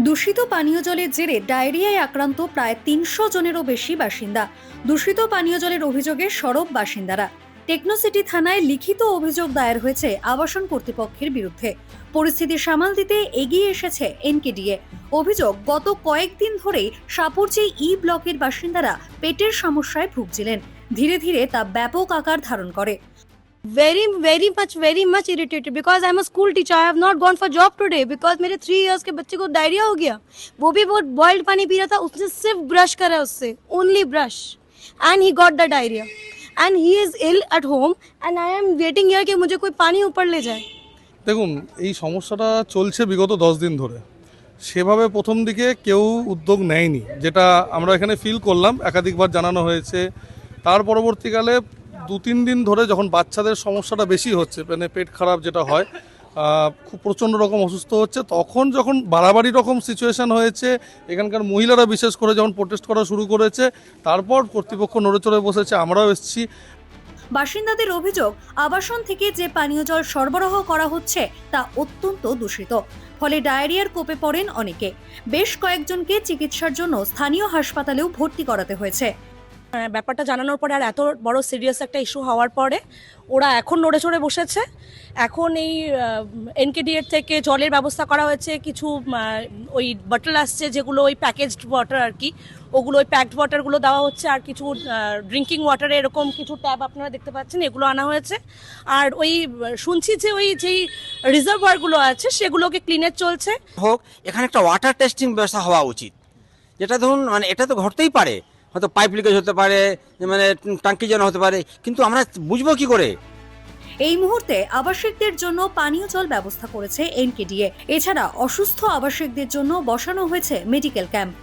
দূষিত পানীয় জলের জেরে ডায়রিয়ায় আক্রান্ত প্রায় ৩০০ জনেরও বেশি বাসিন্দা। দূষিত পানীয় জলের অভিযোগে সরব বাসিন্দারা। টেকনোসিটি থানায় লিখিত অভিযোগ দায়ের হয়েছে আবাসন কর্তৃপক্ষের বিরুদ্ধে। পরিস্থিতি সামাল দিতে এগিয়ে এসেছে এনকেডিএ। অভিযোগ, গত কয়েকদিন ধরেই সাপুরজি ই ব্লকের বাসিন্দারা পেটের সমস্যায় ভুগছিলেন। ধীরে ধীরে তা ব্যাপক আকার ধারণ করে। very much irritated because I'm a school teacher. I have not gone for job today because मेरे 3 years के बच्चे को डायरिया हो गया। वो भी वो बॉइल्ड पानी पी रहा था, उसने सिर्फ ब्रश करा उससे, only brush, and he got the diarrhea and he is ill at home and I am waiting here कि मुझे कोई पानी ऊपर ले जाए। দেখুন, এই সমস্যাটা চলছে বিগত 10 দিন ধরে। সেভাবে প্রথম দিকে কেউ উদ্যোগ নেয়নি, যেটা আমরা এখানে ফিল করলাম। একাধিকবার জানানো হয়েছে। তার পরবর্তীকালে 2-3 দিন ধরে যখন বাচ্চাদের সমস্যাটা বেশি হচ্ছে, মানে পেট খারাপ যেটা হয়, খুব প্রচণ্ড রকম অসুস্থ হচ্ছে, তখন যখন বাড়াবাড়ি রকম সিচুয়েশান হয়েছে, এখানকার মহিলারা বিশেষ করে যখন প্রোটেস্ট করা শুরু করেছে, তারপর কর্তৃপক্ষ নড়ে চড়ে বসেছে, আমরাও এসেছি। বাসিন্দাদের অভিযোগ, আবাসন থেকে যে পানীয় জল সরবরাহ করা হচ্ছে তা অত্যন্ত দূষিত। ফলে ডায়রিয়ার কোপে পড়েন অনেকে। বেশ কয়েকজনকে চিকিৎসার জন্য স্থানীয় হাসপাতালেও ভর্তি করাতে হয়েছে। ব্যাপারটা জানানোর পরে আর এত বড় সিরিয়াস একটা ইস্যু হওয়ার পরে ওরা এখন নড়ে চড়ে বসেছে। এখন এই এনকেডিএর থেকে জলের ব্যবস্থা করা হয়েছে। কিছু ওই বটল আসছে, যেগুলো ওই প্যাকেজড ওয়াটার আর কি, ওগুলো ওই প্যাকড ওয়াটারগুলো দেওয়া হচ্ছে। আর কিছু ড্রিঙ্কিং ওয়াটারে এরকম কিছু ট্যাব আপনারা দেখতে পাচ্ছেন, এগুলো আনা হয়েছে। আর ওই শুনছি যে ওই যেই রিজার্ভারগুলো আছে সেগুলোকে ক্লিনের চলছে। হোক, এখানে একটা ওয়াটার টেস্টিং ব্যবস্থা হওয়া উচিত। যেটা ধরুন, মানে এটা তো ঘটতেই পারে, হয়তো পাইপ লিকেজ হতে পারে, মানে টাঙ্কি যেন হতে পারে, কিন্তু আমরা বুঝবো কি করে? এই মুহূর্তে আবাসিকদের জন্য পানীয় জল ব্যবস্থা করেছে এনকেডিএ। এছাড়া অসুস্থ আবাসিকদের জন্য বসানো হয়েছে মেডিকেল ক্যাম্প।